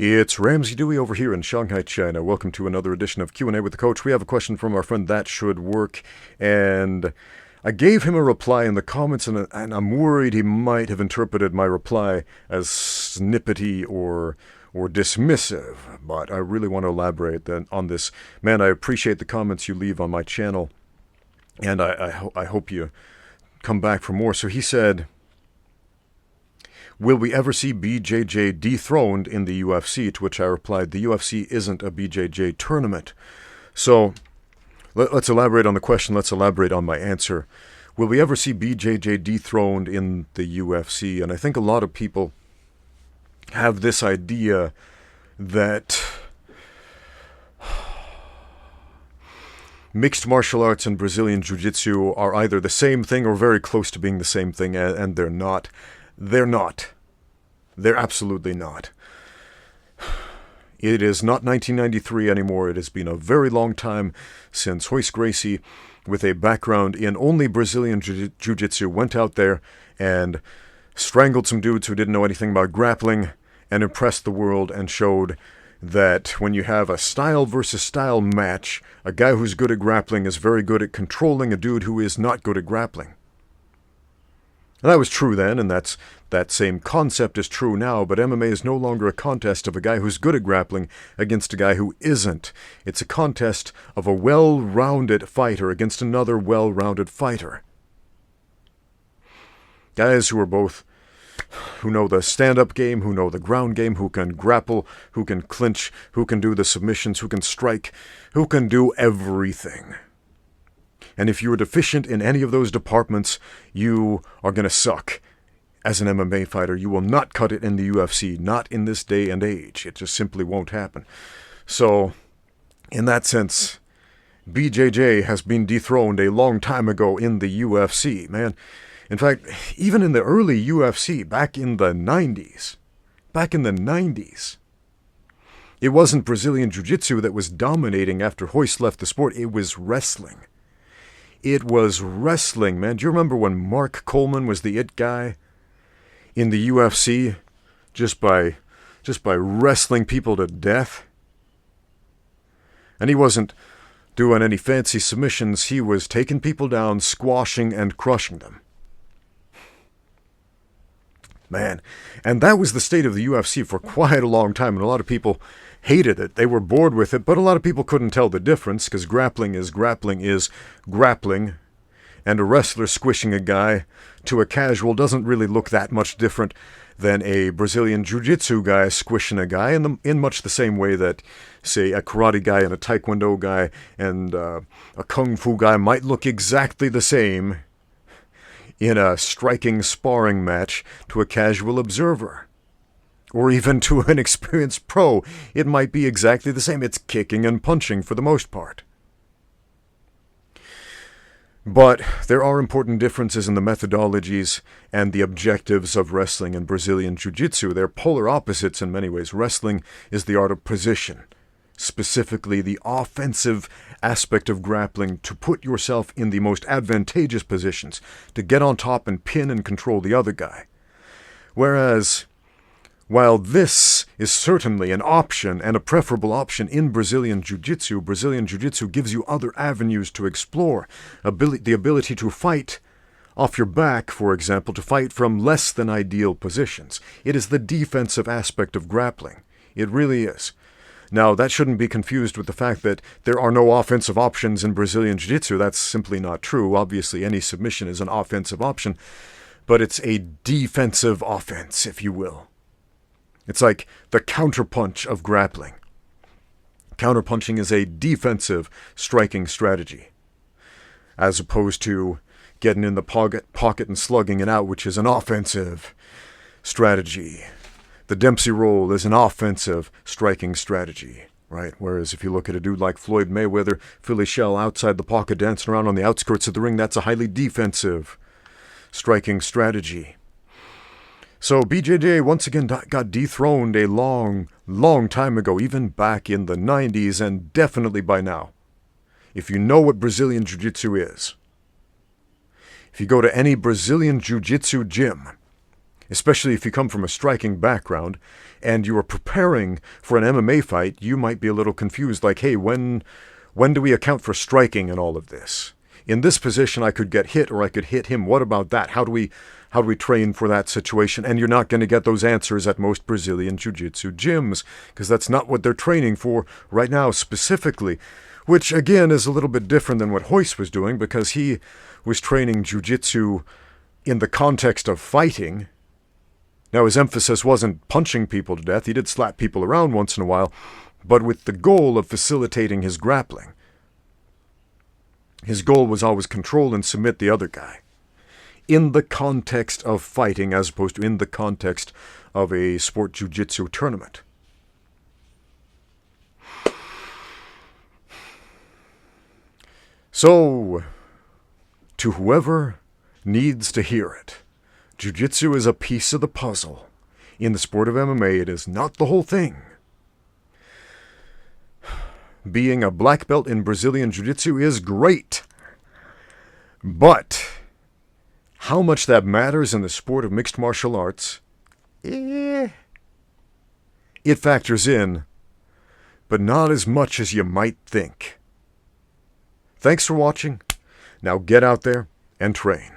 It's Ramsey Dewey over here in Shanghai, China. Welcome to another edition of Q&A with the Coach. We have a question from our friend That Should Work, and I gave him a reply in the comments, and I'm worried he might have interpreted my reply as snippety or dismissive, but I really want to elaborate on this. Man, I appreciate the comments you leave on my channel, and I hope you come back for more. So he said, will we ever see BJJ dethroned in the UFC? To which I replied, the UFC isn't a BJJ tournament. So let's elaborate on the question. Let's elaborate on my answer. Will we ever see BJJ dethroned in the UFC? And I think a lot of people have this idea that mixed martial arts and Brazilian Jiu-Jitsu are either the same thing or very close to being the same thing, and they're not. They're not. They're absolutely not. It is not 1993 anymore. It has been a very long time since Royce Gracie, with a background in only Brazilian Jiu-Jitsu, went out there and strangled some dudes who didn't know anything about grappling and impressed the world and showed that when you have a style versus style match, a guy who's good at grappling is very good at controlling a dude who is not good at grappling. And that was true then, and that same concept is true now, but MMA is no longer a contest of a guy who's good at grappling against a guy who isn't. It's a contest of a well-rounded fighter against another well-rounded fighter. Guys who know the stand-up game, who know the ground game, who can grapple, who can clinch, who can do the submissions, who can strike, who can do everything. And if you are deficient in any of those departments, you are going to suck as an MMA fighter. You will not cut it in the UFC, not in this day and age. It just simply won't happen. So, in that sense, BJJ has been dethroned a long time ago in the UFC, man. In fact, even in the early UFC, back in the 90's, it wasn't Brazilian Jiu-Jitsu that was dominating after Royce left the sport. It was wrestling. It was wrestling, man. Do you remember when Mark Coleman was the it guy in the UFC just by wrestling people to death? And he wasn't doing any fancy submissions. He was taking people down, squashing and crushing them. Man, and that was the state of the UFC for quite a long time, and a lot of people hated it. They were bored with it, but a lot of people couldn't tell the difference, because grappling is grappling, and a wrestler squishing a guy to a casual doesn't really look that much different than a Brazilian Jiu-Jitsu guy squishing a guy in much the same way that, say, a karate guy and a taekwondo guy and a kung fu guy might look exactly the same in a striking sparring match to a casual observer. Or even to an experienced pro, it might be exactly the same. It's kicking and punching for the most part. But there are important differences in the methodologies and the objectives of wrestling and Brazilian Jiu-Jitsu. They're polar opposites in many ways. Wrestling is the art of position, specifically the offensive aspect of grappling, to put yourself in the most advantageous positions, to get on top and pin and control the other guy. Whereas, while this is certainly an option and a preferable option in Brazilian Jiu-Jitsu gives you other avenues to explore. The ability to fight off your back, for example, to fight from less than ideal positions. It is the defensive aspect of grappling. It really is. Now, that shouldn't be confused with the fact that there are no offensive options in Brazilian Jiu-Jitsu. That's simply not true. Obviously, any submission is an offensive option, but it's a defensive offense, if you will. It's like the counterpunch of grappling. Counterpunching is a defensive striking strategy, as opposed to getting in the pocket and slugging it out, which is an offensive strategy. The Dempsey roll is an offensive striking strategy, right? Whereas if you look at a dude like Floyd Mayweather, Philly Shell outside the pocket dancing around on the outskirts of the ring, that's a highly defensive striking strategy. So BJJ once again got dethroned a long, long time ago, even back in the 90's, and definitely by now. If you know what Brazilian Jiu-Jitsu is, if you go to any Brazilian Jiu-Jitsu gym especially if you come from a striking background and you are preparing for an MMA fight, you might be a little confused, like, hey, when do we account for striking in all of this? In this position, I could get hit or I could hit him. What about that? How do we train for that situation? And you're not going to get those answers at most Brazilian Jiu-Jitsu gyms, because that's not what they're training for right now specifically, which again is a little bit different than what Royce was doing, because he was training Jiu-Jitsu in the context of fighting. Now, his emphasis wasn't punching people to death. He did slap people around once in a while, but with the goal of facilitating his grappling. His goal was always control and submit the other guy, in the context of fighting as opposed to in the context of a sport jiu-jitsu tournament. So, to whoever needs to hear it, jiu-jitsu is a piece of the puzzle. In the sport of MMA, it is not the whole thing. Being a black belt in Brazilian Jiu-Jitsu is great. But how much that matters in the sport of mixed martial arts, it factors in, but not as much as you might think. Thanks for watching. Now get out there and train.